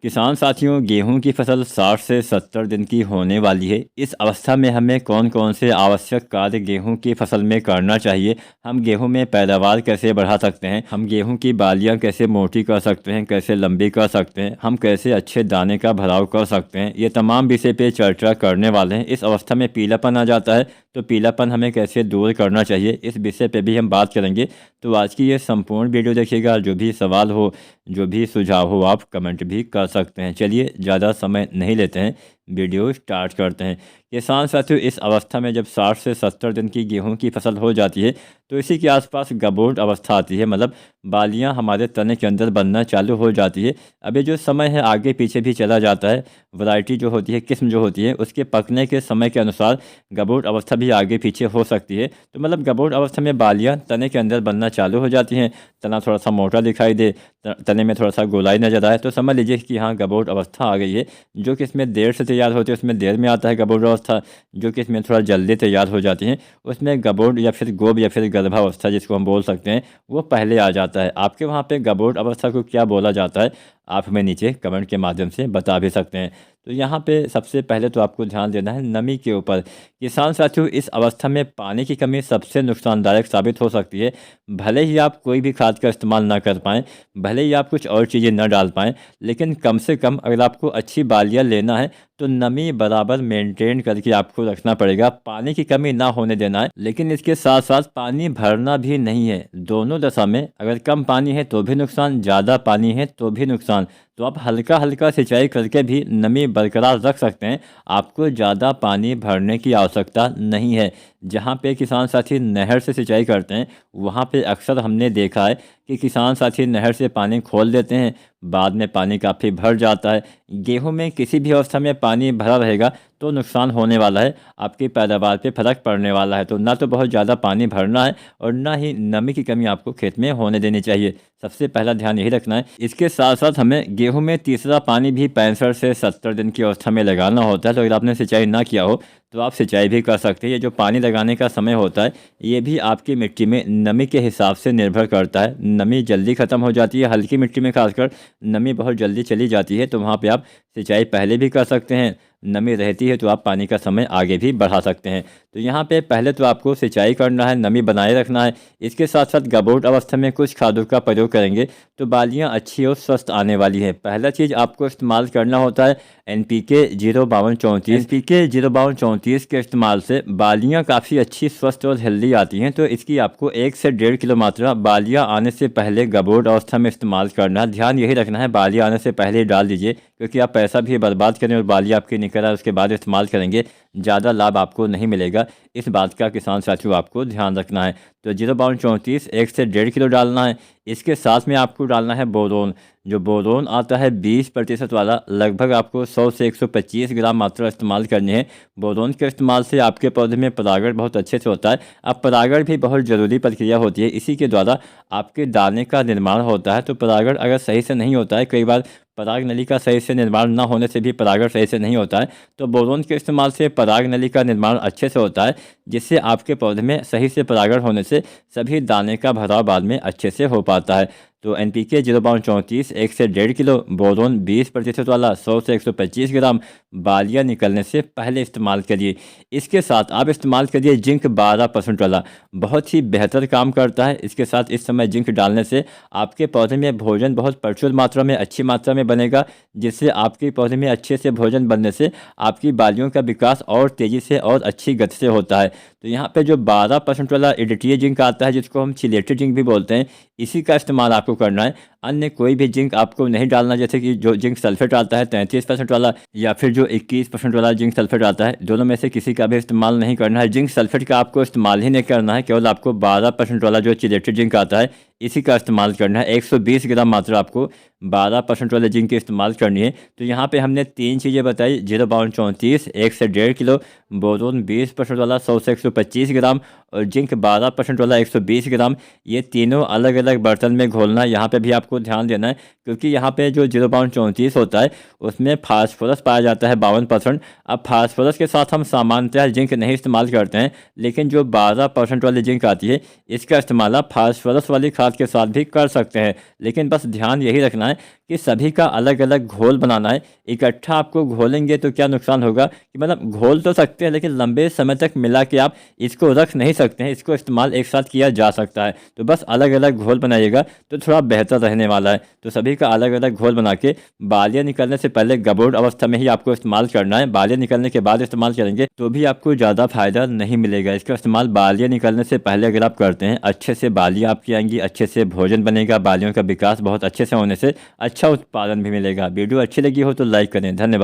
किसान साथियों, गेहूं की फसल 60 से 70 दिन की होने वाली है। इस अवस्था में हमें कौन कौन से आवश्यक कार्य गेहूं की फसल में करना चाहिए? हम गेहूं में पैदावार कैसे बढ़ा सकते हैं? हम गेहूं की बालियां कैसे मोटी कर सकते हैं, कैसे लंबी कर सकते हैं? हम कैसे अच्छे दाने का भराव कर सकते हैं? ये तमाम विषय पे चर्चा करने वाले हैं। इस अवस्था में पीलापन आ जाता है, तो पीलापन हमें कैसे दूर करना चाहिए, इस विषय पे भी हम बात करेंगे। तो आज की ये संपूर्ण वीडियो देखिएगा। जो भी सवाल हो, जो भी सुझाव हो, आप कमेंट भी कर सकते हैं। चलिए ज़्यादा समय नहीं लेते हैं, वीडियो स्टार्ट करते हैं। किसान साथियों, इस अवस्था में जब 60 से 70 दिन की गेहूं की फसल हो जाती है, तो इसी के आसपास गबोट अवस्था आती है, मतलब बालियां हमारे तने के अंदर बनना चालू हो जाती है। अब ये जो समय है आगे पीछे भी चला जाता है। वैरायटी जो होती है, किस्म जो होती है, उसके पकने के समय के अनुसार गबोट अवस्था भी आगे पीछे हो सकती है। तो मतलब गबोट अवस्था में बालियां तने के अंदर बनना चालू हो जाती हैं। तना थोड़ा सा मोटा दिखाई दे, तने में थोड़ा सा गोलाई नजर आए, तो समझ लीजिए कि हाँ, गबोट अवस्था आ गई है। जो कि इसमें देर से तैयार होती है उसमें देर में आता है गबोट अवस्था। जो कि इसमें थोड़ा जल्दी तैयार हो जाती हैं उसमें गबोट या फिर गोब या फिर गर्भावस्था जिसको हम बोल सकते हैं, वो पहले आ जाता है। आपके वहाँ पे गबोट अवस्था को क्या बोला जाता है, आप हमें नीचे कमेंट के माध्यम से बता भी सकते हैं। तो यहाँ पे सबसे पहले तो आपको ध्यान देना है नमी के ऊपर। किसान साथियों, इस अवस्था में पानी की कमी सबसे नुकसानदायक साबित हो सकती है। भले ही आप कोई भी खाद का इस्तेमाल ना कर पाएँ, भले ही आप कुछ और चीज़ें न डाल पाएँ, लेकिन कम से कम अगर आपको अच्छी बालियाँ लेना है तो नमी बराबर मेंटेन करके आपको रखना पड़ेगा। पानी की कमी ना होने देना है, लेकिन इसके साथ साथ पानी भरना भी नहीं है। दोनों दशा में, अगर कम पानी है तो भी नुकसान, ज़्यादा पानी है तो भी नुकसान। तो आप हल्का हल्का सिंचाई करके भी नमी बरकरार रख सकते हैं। आपको ज़्यादा पानी भरने की आवश्यकता नहीं है। जहाँ पे किसान साथी नहर से सिंचाई करते हैं, वहाँ पे अक्सर हमने देखा है कि किसान साथी नहर से पानी खोल देते हैं, बाद में पानी काफ़ी भर जाता है। गेहूं में किसी भी अवस्था में पानी भरा रहेगा तो नुकसान होने वाला है, आपकी पैदावार पे फर्क पड़ने वाला है। तो ना तो बहुत ज़्यादा पानी भरना है और ना ही नमी की कमी आपको खेत में होने देनी चाहिए। सबसे पहला ध्यान यही रखना है। इसके साथ साथ हमें गेहूं में तीसरा पानी भी 65 से 70 दिन की अवस्था में लगाना होता है। तो अगर आपने सिंचाई ना किया हो तो आप सिंचाई भी कर सकते हैं। ये जो पानी लगाने का समय होता है, ये भी आपकी मिट्टी में नमी के हिसाब से निर्भर करता है। नमी जल्दी ख़त्म हो जाती है, हल्की मिट्टी में खासकर नमी बहुत जल्दी चली जाती है, तो वहाँ पे आप सिंचाई पहले भी कर सकते हैं। नमी रहती है तो आप पानी का समय आगे भी बढ़ा सकते हैं। तो यहाँ पे पहले तो आपको सिंचाई करना है, नमी बनाए रखना है। इसके साथ साथ गबोट अवस्था में कुछ खादों का प्रयोग करेंगे तो बालियाँ अच्छी और स्वस्थ आने वाली है। पहला चीज़ आपको इस्तेमाल करना होता है NPK 05234। NPK 05234 के इस्तेमाल से बालियाँ काफ़ी अच्छी, स्वस्थ और हेल्दी आती हैं। तो इसकी आपको 1 से 1.5 किलो मात्रा बालियाँ आने से पहले गबोट अवस्था में इस्तेमाल करना है। ध्यान यही रखना है, बालियाँ आने से पहले ही डाल दीजिए, क्योंकि आप पैसा भी बर्बाद करें और बालियाँ आपकी निकल आए उसके बाद इस्तेमाल करेंगे, ज़्यादा लाभ आपको नहीं मिलेगा। इस बात का किसान साथियों आपको ध्यान रखना है। तो 05234 1 से 1.5 किलो डालना है। इसके साथ में आपको डालना है बोरोन। जो बोरोन आता है 20% वाला, लगभग आपको 100 से 125 ग्राम मात्रा इस्तेमाल करनी है। बोरोन के इस्तेमाल से आपके पौधे में परागण बहुत अच्छे से होता है। अब परागण भी बहुत ज़रूरी प्रक्रिया होती है, इसी के द्वारा आपके दाने का निर्माण होता है। तो परागण अगर सही से नहीं होता है, कई बार पराग नली का सही से निर्माण न होने से भी परागण सही से नहीं होता है, तो बोरोन के इस्तेमाल से पराग नली का निर्माण अच्छे से होता है, जिससे आपके पौधे में सही से परागण होने से सभी दाने का भराव बाद में अच्छे से हो पाता है। तो NPK 05234 1 से 1.5 किलो, बोरोन 20% वाला 100 से 125 ग्राम बालियाँ निकलने से पहले इस्तेमाल करिए। इसके साथ आप इस्तेमाल करिए जिंक 12% वाला, बहुत ही बेहतर काम करता है। इसके साथ इस समय जिंक डालने से आपके पौधे में भोजन बहुत प्रचुर मात्रा में, अच्छी मात्रा में बनेगा, जिससे आपके पौधे में अच्छे से भोजन बनने से आपकी बालियों का विकास और तेज़ी से और अच्छी गति से होता है। तो यहाँ पे जो 12% वाला एडिटिव जिंक आता है, जिसको हम चिलेटेड जिंक भी बोलते हैं, इसी का इस्तेमाल आपको करना है। अन्य कोई भी जिंक आपको नहीं डालना, जैसे कि जो जिंक सल्फेट आता है 33% वाला, या फिर जो 21% वाला जिंक सल्फेट आता है, दोनों में से किसी का भी इस्तेमाल नहीं करना है। जिंक सल्फेट का आपको इस्तेमाल ही नहीं करना है, केवल आपको 12% वाला जो चिलेटेड जिंक आता है इसी का इस्तेमाल करना है। 120 ग्राम मात्रा आपको 12% वाले जिंक की इस्तेमाल करनी है। तो यहाँ पे हमने 3 चीज़ें बताई, 05234 1 से 1.5 किलो, बोरोन 20% वाला 100 से 125 ग्राम और जिंक 12% वाला 120 ग्राम। ये तीनों अलग अलग बर्तन में घोलना। यहाँ पे भी आपको आपको ध्यान देना है, क्योंकि यहाँ पे जो 0.34 होता है उसमें फास्फोरस पाया जाता है 52%। अब फास्फोरस के साथ हम सामान्यतः जिंक नहीं इस्तेमाल करते हैं, लेकिन जो 12% वाली जिंक आती है इसका इस्तेमाल आप फास्फोरस वाली खाद के साथ भी कर सकते हैं। लेकिन बस ध्यान यही रखना है कि सभी का अलग अलग घोल बनाना है। इकट्ठा आपको घोलेंगे तो क्या नुकसान होगा कि मतलब घोल तो सकते हैं लेकिन लंबे समय तक मिला के आप इसको रख नहीं सकते हैं, इसको इस्तेमाल एक साथ किया जा सकता है। तो बस अलग अलग घोल बनाइएगा तो थोड़ा बेहतर रहने वाला है। तो सभी का अलग अलग घोल बना के बालियाँ निकलने से पहले गबोट अवस्था में ही आपको इस्तेमाल करना है। बालियाँ निकलने के बाद इस्तेमाल करेंगे तो भी आपको ज़्यादा फायदा नहीं मिलेगा। इसका इस्तेमाल बालियाँ निकलने से पहले अगर आप करते हैं, अच्छे से बालियाँ आपकी आएंगी, अच्छे से भोजन बनेगा, बालियों का विकास बहुत अच्छे से होने से अच्छा उत्पादन भी मिलेगा। वीडियो अच्छी लगी हो तो लाइक करें। धन्यवाद।